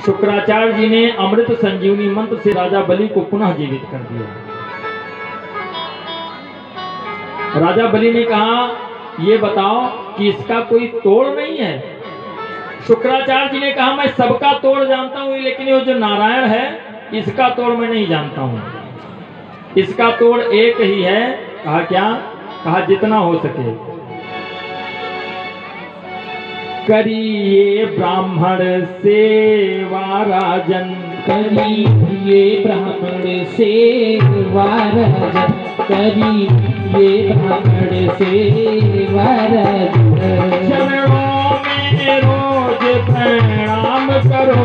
शुक्राचार्य जी ने अमृत संजीवनी मंत्र से राजा बलि को पुनः जीवित कर दिया। राजा बलि ने कहा, ये बताओ कि इसका कोई तोड़ नहीं है। शुक्राचार्य जी ने कहा, मैं सबका तोड़ जानता हूं, लेकिन ये जो नारायण है इसका तोड़ मैं नहीं जानता हूं। इसका तोड़ एक ही है। कहा क्या? कहा जितना हो सके करिए ब्राह्मण सेवा राजन, करिए ब्राह्मण सेवा राजन, करिए ब्राह्मण सेवा राजन। चरणों में रोज प्रणाम करो,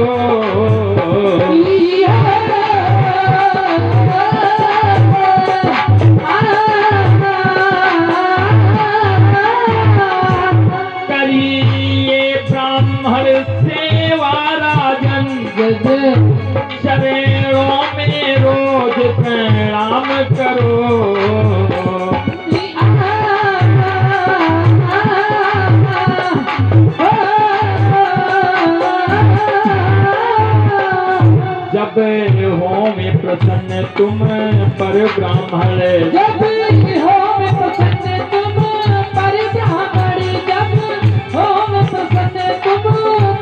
चरणों में रोज प्रणाम करो। जब हो में प्रसन्न तुम पर ब्राह्मण, जब हो में प्रसन्न तुम पर ब्राह्मण, जब हो में प्रसन्न तुम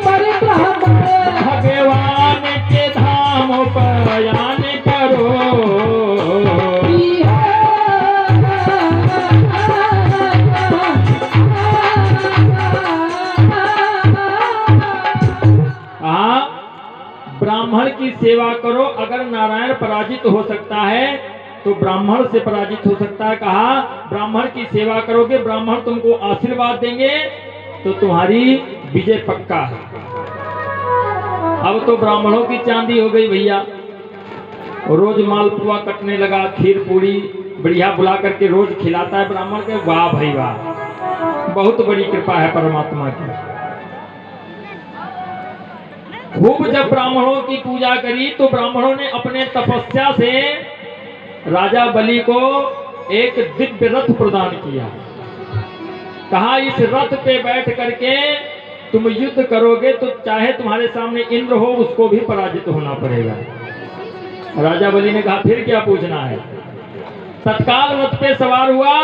पर ब्राह्मण। भगवान के धाम प्रयाण करो, ब्राह्मण की सेवा करो। अगर नारायण पराजित हो सकता है तो ब्राह्मण से पराजित हो सकता है। कहा ब्राह्मण की सेवा करोगे, ब्राह्मण तुमको आशीर्वाद देंगे तो तुम्हारी विजय पक्का है। अब तो ब्राह्मणों की चांदी हो गई भैया। रोज मालपुआ कटने लगा, खीर पूरी बढ़िया बुला करके रोज खिलाता है ब्राह्मण के। वाह भाई वाह, बहुत बड़ी कृपा है परमात्मा की। खूब जब ब्राह्मणों की पूजा करी तो ब्राह्मणों ने अपने तपस्या से राजा बलि को एक दिव्य रथ प्रदान किया। कहा इस रथ पे बैठ करके तुम युद्ध करोगे तो चाहे तुम्हारे सामने इंद्र हो उसको भी पराजित होना पड़ेगा। राजा बलि ने कहा फिर क्या पूछना है। तत्काल रथ पे सवार हुआ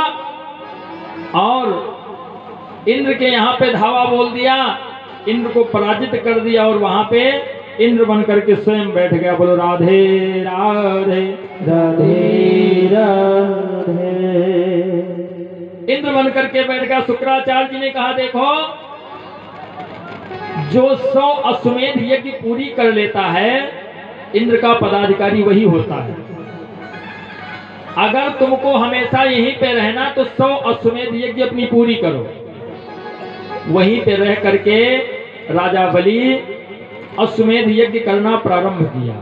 और इंद्र के यहाँ पे धावा बोल दिया, इंद्र को पराजित कर दिया और वहां पे इंद्र बन करके स्वयं बैठ गया। बोलो राधे राधे राधे राधे। इंद्र बन करके बैठ गया। शुक्राचार्य जी ने कहा देखो, जो 100 अश्वमेध यज्ञ पूरी कर लेता है इंद्र का पदाधिकारी वही होता है। अगर तुमको हमेशा यहीं पे रहना तो 100 अश्वमेध यज्ञ अपनी पूरी करो। वहीं पे रह करके राजा बलि अश्वमेध यज्ञ करना प्रारंभ किया।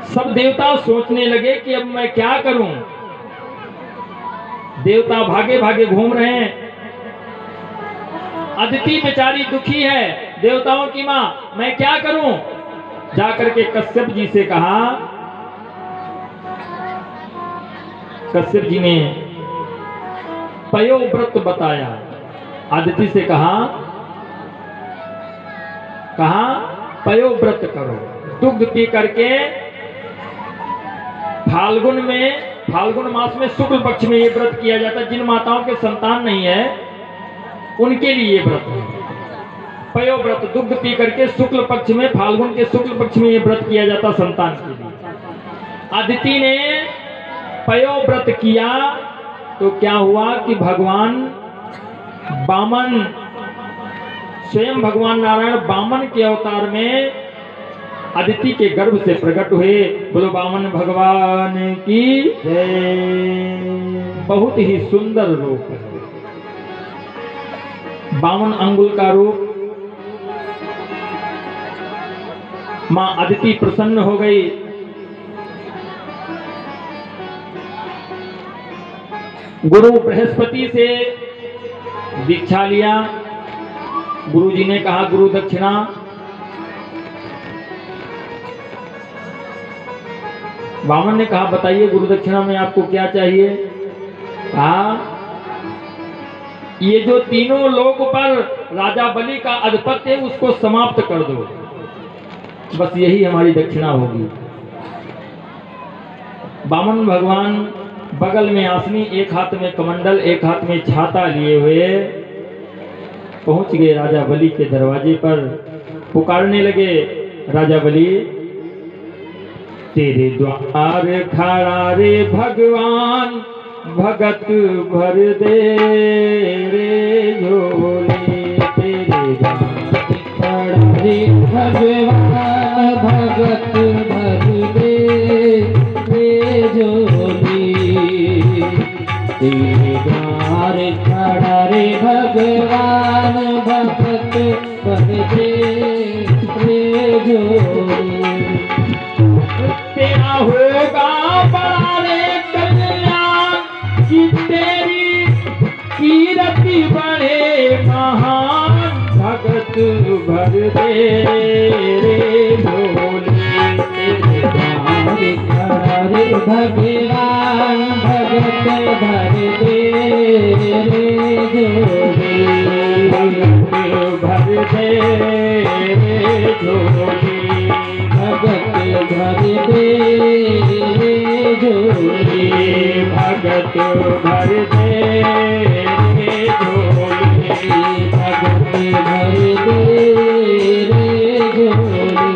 सब देवता सोचने लगे कि अब मैं क्या करूं। देवता भागे भागे घूम रहे हैं। अदिति बेचारी दुखी है, देवताओं की मां, मैं क्या करूं। जाकर के कश्यप जी से कहा। कश्यप जी ने पयोव्रत बताया। अदिति से कहा पयोव्रत करो, दुग्ध पी करके फाल्गुन मास में शुक्ल पक्ष में ये व्रत किया जाता है। जिन माताओं के संतान नहीं है उनके लिए ये व्रत है पयोव्रत। दुग्ध पी करके शुक्ल पक्ष में, फाल्गुन के शुक्ल पक्ष में ये व्रत किया जाता संतान के लिए। अदिति ने पयोव्रत किया तो क्या हुआ कि भगवान वामन, स्वयं भगवान नारायण वामन के अवतार में अदिति के गर्भ से प्रकट हुए। बोलो वामन भगवान की जय। बहुत ही सुंदर रूप है, 52 अंगुल का रूप। मां अदिति प्रसन्न हो गई। गुरु बृहस्पति से दीक्षा लिया। गुरु जी ने कहा गुरु दक्षिणा। वामन ने कहा बताइए गुरु दक्षिणा में आपको क्या चाहिए। कहा ये जो तीनों लोक पर राजा बलि का आधिपत्य है उसको समाप्त कर दो, बस यही हमारी दक्षिणा होगी। वामन भगवान बगल में आसनी, एक हाथ में कमंडल, एक हाथ में छाता लिए हुए पहुंच गए राजा बलि के दरवाजे पर। पुकारने लगे, राजा बलि तेरे द्वार खड़ा रे भगवान, भगत भर दे रे झोली। तेरे द्वार खड़ा रे भगवान, भगत भर दे रे झोली। तेरे द्वार खड़ा रे भगवान, भगत भर दे रे झोली। तेरा होगा बड़ा रे कल्याण, कि तेरी कीर्ति बढ़े महान, भगत भर दे रे झोली। तेरे द्वार खड़ा रे भगवान, भगत भर दे रे झोली। भगत भर दे रे झोली, भगत भर दे रे झोली। भगत भर दे रे झोली, भगत भर दे रे झोली।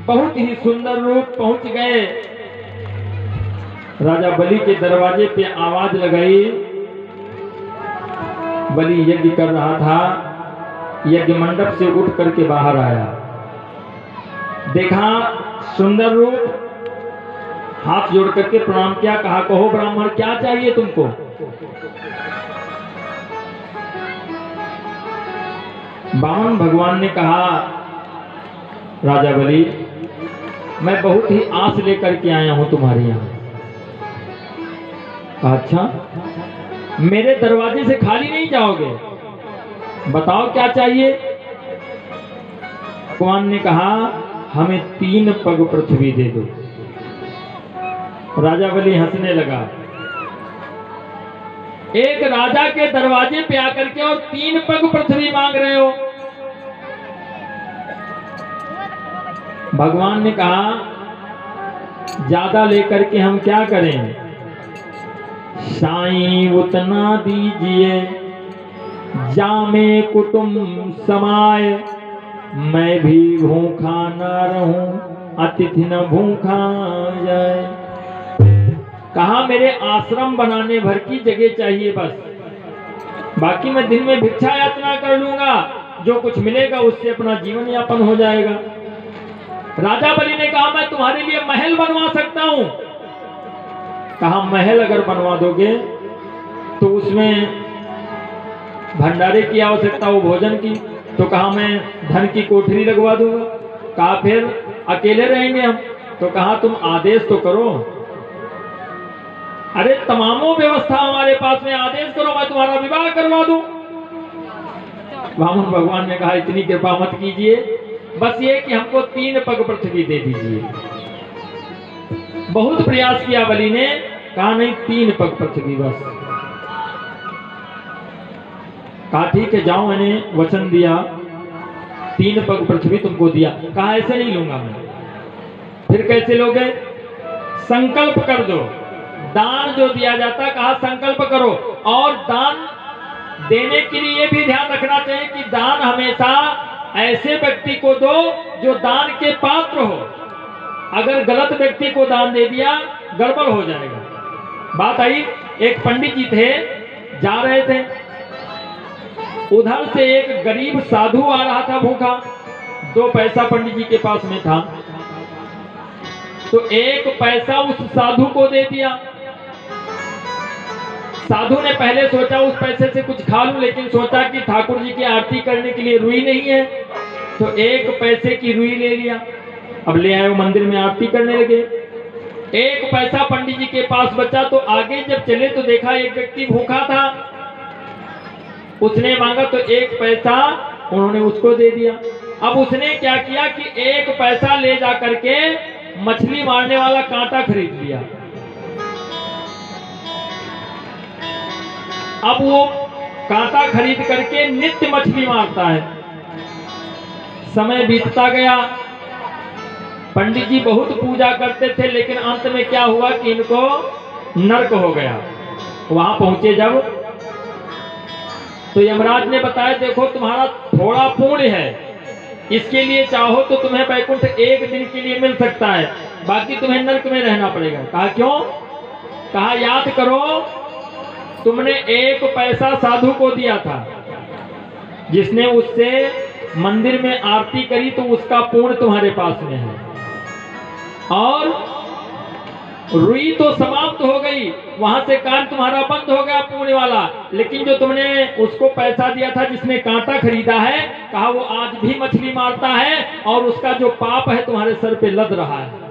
बहुत ही सुंदर रूप पहुंच गए। राजा बलि के दरवाजे पे आवाज लगाई। बलि यज्ञ कर रहा था, यज्ञ मंडप से उठ करके बाहर आया, देखा सुंदर रूप, हाथ जोड़ करके प्रणाम किया, कहा कहो ब्राह्मण क्या चाहिए तुमको। वामन भगवान ने कहा, राजा बलि मैं बहुत ही आस लेकर के आया हूं तुम्हारे यहाँ। कहा अच्छा, मेरे दरवाजे से खाली नहीं जाओगे, बताओ क्या चाहिए। भगवान ने कहा हमें 3 पग पृथ्वी दे दो। राजा बलि हंसने लगा, एक राजा के दरवाजे पे आकर के और 3 पग पृथ्वी मांग रहे हो। भगवान ने कहा ज्यादा लेकर के हम क्या करें, साईं उतना दीजिए जामे कुटुंब समाए, मैं भी भूखा न रहूं, अतिथि न भूखा जाए। कहा मेरे आश्रम बनाने भर की जगह चाहिए बस, बाकी मैं दिन में भिक्षा याचना कर लूंगा, जो कुछ मिलेगा उससे अपना जीवन यापन हो जाएगा। राजा बलि ने कहा मैं तुम्हारे लिए महल बनवा सकता हूं। कहा महल अगर बनवा दोगे तो उसमें भंडारे की आवश्यकता हो, भोजन की, तो कहा मैं धन की कोठरी लगवा दूंगा। कहा फिर अकेले रहेंगे हम, तो कहा तुम आदेश तो करो। अरे तमामों व्यवस्था हमारे पास में, आदेश करो मैं तुम्हारा विवाह करवा दूं। वामन भगवान ने कहा इतनी कृपा मत कीजिए, बस ये कि हमको 3 पग पृथ्वी दे दीजिए। बहुत प्रयास किया बलि ने, कहा नहीं 3 पग पृथ्वी बस। कहा ठीक है जाओ, मैंने वचन दिया 3 पग पृथ्वी तुमको दिया। कहा ऐसे नहीं लूंगा मैं। फिर कैसे लोगे, संकल्प कर दो, दान जो दिया जाता, कहा संकल्प करो। और दान देने के लिए ये भी ध्यान रखना चाहिए कि दान हमेशा ऐसे व्यक्ति को दो जो दान के पात्र हो। अगर गलत व्यक्ति को दान दे दिया गड़बड़ हो जाएगा। बात आई, एक पंडित जी थे, जा रहे थे, उधर से एक गरीब साधु आ रहा था भूखा, 2 पैसा पंडित जी के पास में था, तो 1 पैसा उस साधु को दे दिया। साधु ने पहले सोचा उस पैसे से कुछ खा लूं, लेकिन सोचा कि ठाकुर जी की आरती करने के लिए रुई नहीं है, तो 1 पैसे की रुई ले लिया। अब ले आए, मंदिर में आरती करने लगे। 1 पैसा पंडित जी के पास बचा, तो आगे जब चले तो देखा एक व्यक्ति भूखा था, उसने मांगा तो 1 पैसा उन्होंने उसको दे दिया। अब उसने क्या किया कि 1 पैसा ले जा करके मछली मारने वाला कांटा खरीद लिया। अब वो कांटा खरीद करके नित्य मछली मारता है। समय बीतता गया, पंडित जी बहुत पूजा करते थे, लेकिन अंत में क्या हुआ कि इनको नरक हो गया। वहां पहुंचे जब, तो यमराज ने बताया देखो तुम्हारा थोड़ा पुण्य है, इसके लिए चाहो तो तुम्हें वैकुंठ एक दिन के लिए मिल सकता है, बाकी तुम्हें नरक में रहना पड़ेगा। कहा क्यों? कहा याद करो तुमने 1 पैसा साधु को दिया था, जिसने उससे मंदिर में आरती करी तो उसका पुण्य तुम्हारे पास में है, और रुई तो समाप्त हो गई, वहां से कान तुम्हारा बंद हो गया पुण्य वाला, लेकिन जो तुमने उसको पैसा दिया था जिसने कांटा खरीदा है, कहा वो आज भी मछली मारता है और उसका जो पाप है तुम्हारे सर पे लद रहा है।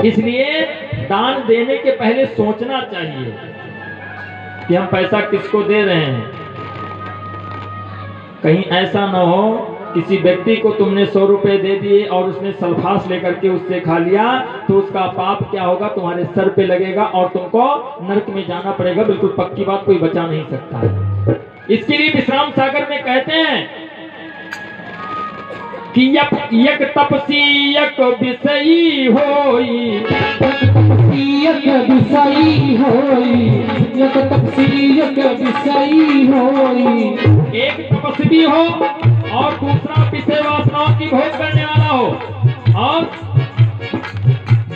इसलिए दान देने के पहले सोचना चाहिए कि हम पैसा किसको दे रहे हैं। कहीं ऐसा न हो किसी व्यक्ति को तुमने 100 रुपए दे दिए और उसने सल्फास लेकर के उससे खा लिया, तो उसका पाप क्या होगा? तुम्हारे सर पे लगेगा और तुमको नरक में जाना पड़ेगा। बिल्कुल पक्की बात, कोई बचा नहीं सकता है। इसके लिए विश्राम सागर में कहते हैं कि यक तपसी यक विषयी होई, यक विषयी होई, यक तपसी यक विषयी होई। एक तपस्वी हो और दूसरा विषय वासनाओं की भोग करने वाला हो, और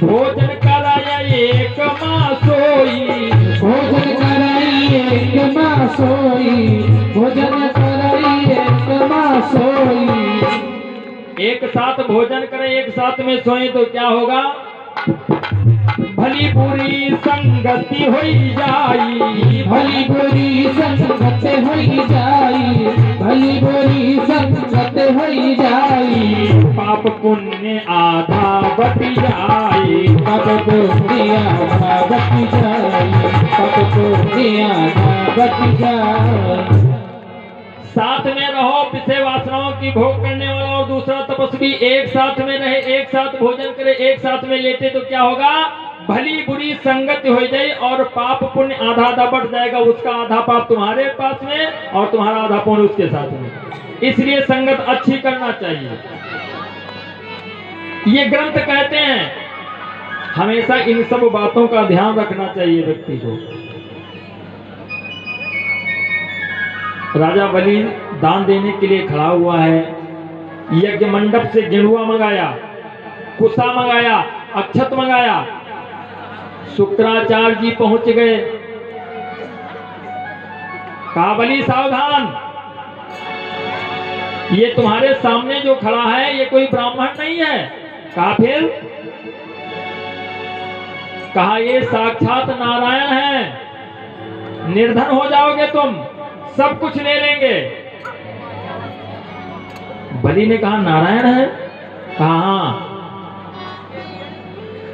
भोजन कराया एक माँ सोई, भोजन कराई एक माँ सोई, भोजन कराई एक माँ सोई। एक साथ भोजन करें, एक साथ में सोएं तो क्या होगा? भली बुरी संगति होई जाई, भली बुरी संगत होई जाई, भली बुरी संगत होई जाई। पाप पुण्य आधा बटी जाई, पाप पुण्य आधा बटी जाई, पाप पुण्य आधा बटी जाई। साथ में रहो विषय वासनाओं की भोग करने वाला और दूसरा तपस्वी, एक साथ में रहे, एक साथ भोजन करे, एक साथ में लेटे तो क्या होगा? भली बुरी संगत हो जाए और पाप पुण्य आधा आधा बढ़ जाएगा। उसका आधा पाप तुम्हारे पास में और तुम्हारा आधा पुण्य उसके साथ में। इसलिए संगत अच्छी करना चाहिए। ये ग्रंथ कहते हैं हमेशा इन सब बातों का ध्यान रखना चाहिए व्यक्ति को। राजा बलि दान देने के लिए खड़ा हुआ है। यज्ञ मंडप से गेरुआ मंगाया, कुसा मंगाया, अक्षत मंगाया। शुक्राचार्य जी पहुंच गए। कहा बलि सावधान, ये तुम्हारे सामने जो खड़ा है ये कोई ब्राह्मण नहीं है। कहा फिर? कहा ये साक्षात नारायण है, निर्धन हो जाओगे तुम, सब कुछ ले लेंगे। बलि ने कहा नारायण है? कहा हाँ।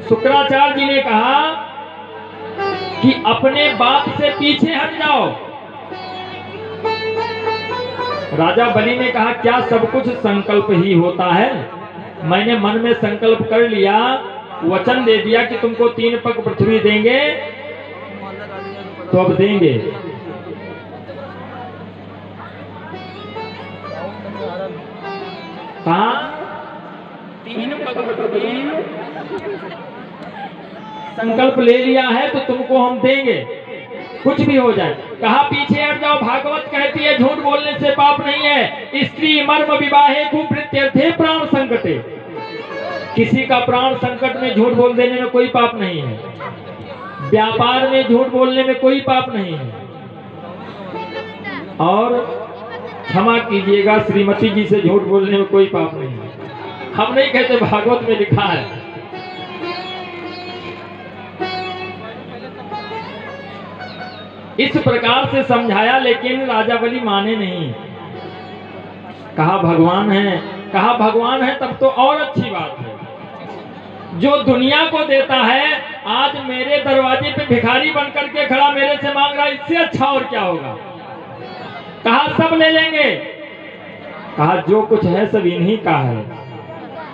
शुक्राचार्य जी ने कहा कि अपने बात से पीछे हट जाओ। राजा बलि ने कहा क्या सब कुछ संकल्प ही होता है? मैंने मन में संकल्प कर लिया, वचन दे दिया कि तुमको 3 पग पृथ्वी देंगे, तो अब देंगे। कहा 3 पग पृथ्वी संकल्प ले लिया है तो तुमको हम देंगे, कुछ भी हो जाए। कहा पीछे हट जाओ, भागवत कहती है झूठ बोलने से पाप नहीं है। स्त्री मर्म विवाहे कुप्रीत्यर्थे प्राण संकटे। किसी का प्राण संकट में झूठ बोल देने में कोई पाप नहीं है। व्यापार में झूठ बोलने में कोई पाप नहीं है। और क्षमा कीजिएगा, श्रीमती जी से झूठ बोलने में कोई पाप नहीं है। हम नहीं कहते, भागवत में लिखा है। इस प्रकार से समझाया, लेकिन राजा बलि माने नहीं। कहा भगवान है, कहा भगवान है तब तो और अच्छी बात है। जो दुनिया को देता है, आज मेरे दरवाजे पे भिखारी बन करके खड़ा मेरे से मांग रहा, इससे अच्छा और क्या होगा? कहा सब ले लेंगे। कहा जो कुछ है सब इन्हीं का है,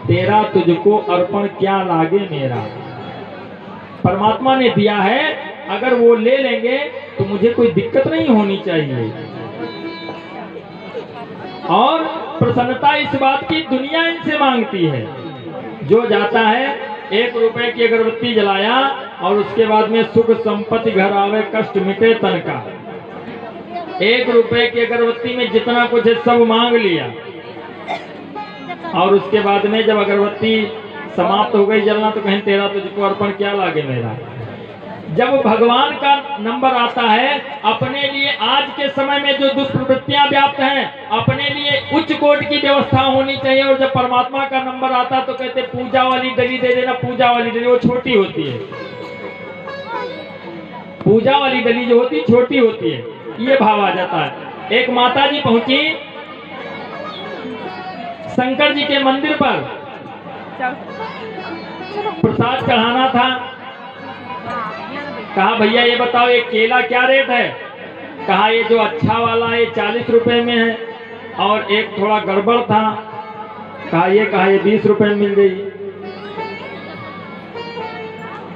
तेरा तुझको अर्पण क्या लागे मेरा। परमात्मा ने दिया है अगर वो ले लेंगे तो मुझे कोई दिक्कत नहीं होनी चाहिए। और प्रसन्नता इस बात की दुनिया इनसे मांगती है। जो जाता है 1 रुपए की अगरबत्ती जलाया और उसके बाद में सुख संपत्ति घर आवे कष्ट मिटे तन का। 1 रुपए की अगरबत्ती में जितना कुछ है सब मांग लिया और उसके बाद में जब अगरबत्ती समाप्त हो गई जलना तो कहीं तेरा तुझको अर्पण क्या लागे मेरा। जब भगवान का नंबर आता है, अपने लिए आज के समय में जो दुष्प्रवृत्तियां व्याप्त हैं, अपने लिए उच्च कोटि की व्यवस्था होनी चाहिए। और जब परमात्मा का नंबर आता तो कहते पूजा वाली डली दे देना, पूजा वाली डली वो छोटी होती है। पूजा वाली डली जो होती छोटी होती है, ये भाव आ जाता है। एक माता जी पहुंची शंकर जी के मंदिर पर, प्रसाद चढ़ाना था। कहा भैया ये बताओ ये केला क्या रेट है। कहा ये जो अच्छा वाला है 40 रुपए में है और एक थोड़ा गड़बड़ था। कहा ये 20 रुपए में मिल गई।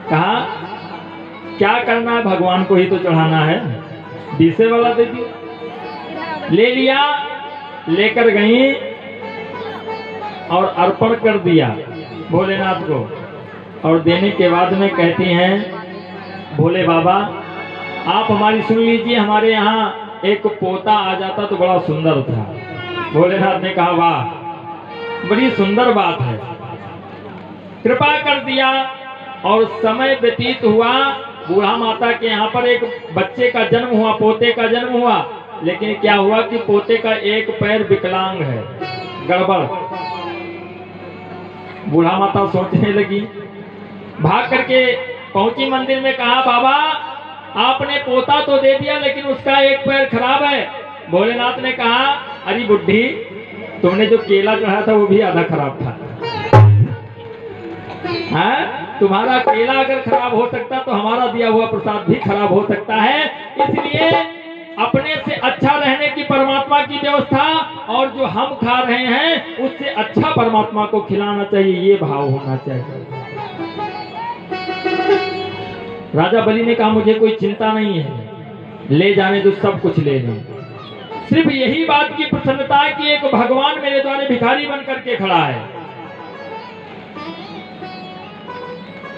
कहा क्या करना है, भगवान को ही तो चढ़ाना है, 20 वाला दे दिया। ले लिया, लेकर गई और अर्पण कर दिया भोलेनाथ को। और देने के बाद में कहती हैं भोले बाबा आप हमारी सुन लीजिए, हमारे यहाँ एक पोता आ जाता तो बड़ा सुंदर था। भोलेनाथ ने कहा वाह बड़ी सुंदर बात है, कृपा कर दिया। और समय व्यतीत हुआ, बूढ़ा माता के यहाँ पर एक बच्चे का जन्म हुआ, पोते का जन्म हुआ। लेकिन क्या हुआ कि पोते का एक पैर विकलांग है, गड़बड़। बूढ़ा माता सोचने लगी, भाग करके पहुंची मंदिर में। कहा बाबा आपने पोता तो दे दिया लेकिन उसका एक पैर खराब है। भोलेनाथ ने कहा अरे बुढ़ी तुमने जो केला चढ़ाया था वो भी आधा खराब था। तुम्हारा केला अगर खराब हो सकता तो हमारा दिया हुआ प्रसाद भी खराब हो सकता है। इसलिए अपने से अच्छा रहने की परमात्मा की व्यवस्था और जो हम खा रहे हैं उससे अच्छा परमात्मा को खिलाना चाहिए, ये भाव होना चाहिए। राजा बलि ने कहा मुझे कोई चिंता नहीं है, ले जाने तो सब कुछ ले लें। सिर्फ यही बात की प्रसन्नता कि एक भगवान मेरे द्वारे भिखारी बन करके खड़ा है।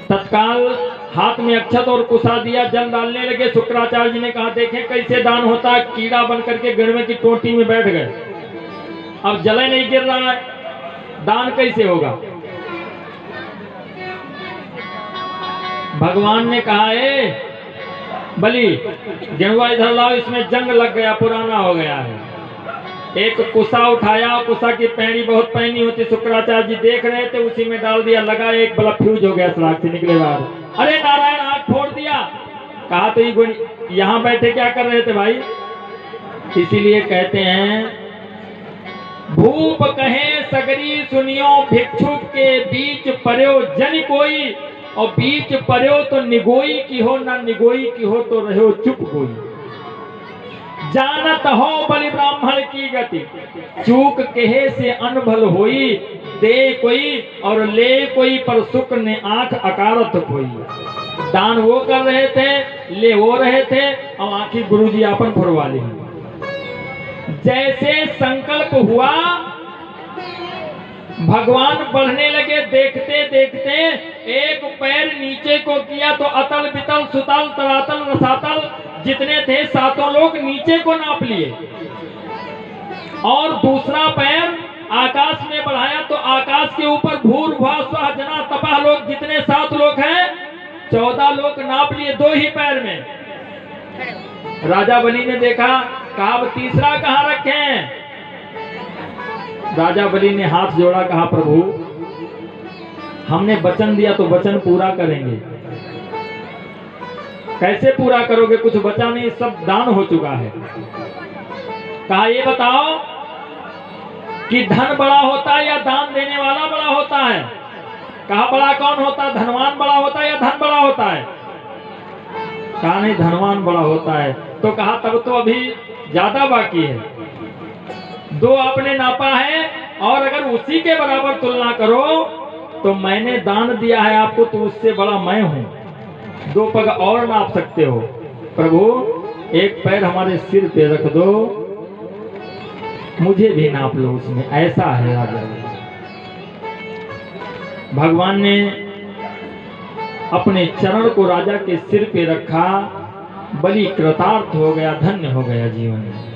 तत्काल हाथ में अक्षत और कुशा दिया, जल डालने लगे। शुक्राचार्य जी ने कहा देखें कैसे दान होता है। कीड़ा बन करके गड़वे की टोटी में बैठ गए, अब जले नहीं गिर रहा है, दान कैसे होगा। भगवान ने कहा ए बलि गेरुआ इधर लाओ, इसमें जंग लग गया, पुराना हो गया है। एक कुशा उठाया, कुशा की पैनी बहुत पैनी होती, शुक्राचार्य जी देख रहे थे, उसी में डाल दिया, लगा एक बल्ब फ्यूज हो गया, सड़क से निकले बाहर। अरे नारायण आग फोड़ दिया। कहा तो ये यहाँ बैठे क्या कर रहे थे भाई। इसीलिए कहते हैं भूप कहे सगरी सुनियो, भिक्षुक के बीच पर्यो जन कोई। और बीच पर्यो तो निगोई की हो, ना निगोई की हो तो रहो चुप कोई। जानत हो बलि ब्राह्मण की गति, चूक कहे से अनभल होई। दे कोई और ले कोई, पर सुख ने आंख अकारत कोई। दान वो कर रहे थे, ले वो रहे थे, और आंखी गुरुजी आपन फुरवा ली। जैसे संकल्प हुआ भगवान बढ़ने लगे, देखते देखते एक पैर नीचे को किया तो अतल बितल सुतल तरातल रसातल जितने थे सातों लोग नीचे को नाप लिए। और दूसरा पैर आकाश में बढ़ाया तो आकाश के ऊपर भूर्भुवः स्वः जना तपः लोग जितने 7 लोग हैं 14 लोग नाप लिए 2 ही पैर में। राजा बलि ने देखा, कहा अब तीसरा कहाँ रखें। राजा बलि ने हाथ जोड़ा, कहा प्रभु हमने वचन दिया तो वचन पूरा करेंगे। कैसे पूरा करोगे, कुछ बचा नहीं, सब दान हो चुका है। कहा ये बताओ कि धन बड़ा होता है या दान देने वाला बड़ा होता है। कहा बड़ा कौन होता है, धनवान बड़ा होता है या धन बड़ा होता है। कहा नहीं धनवान बड़ा होता है। तो कहा तब तो अभी ज्यादा बाकी है, 2 आपने नापा है, और अगर उसी के बराबर तुलना करो तो मैंने दान दिया है आपको तो उससे बड़ा मैं हूं। 2 पग और नाप सकते हो, प्रभु एक पैर हमारे सिर पे रख दो, मुझे भी नाप लो उसमें, ऐसा है राजा। भगवान ने अपने चरण को राजा के सिर पे रखा, बलि कृतार्थ हो गया, धन्य हो गया जीवन में।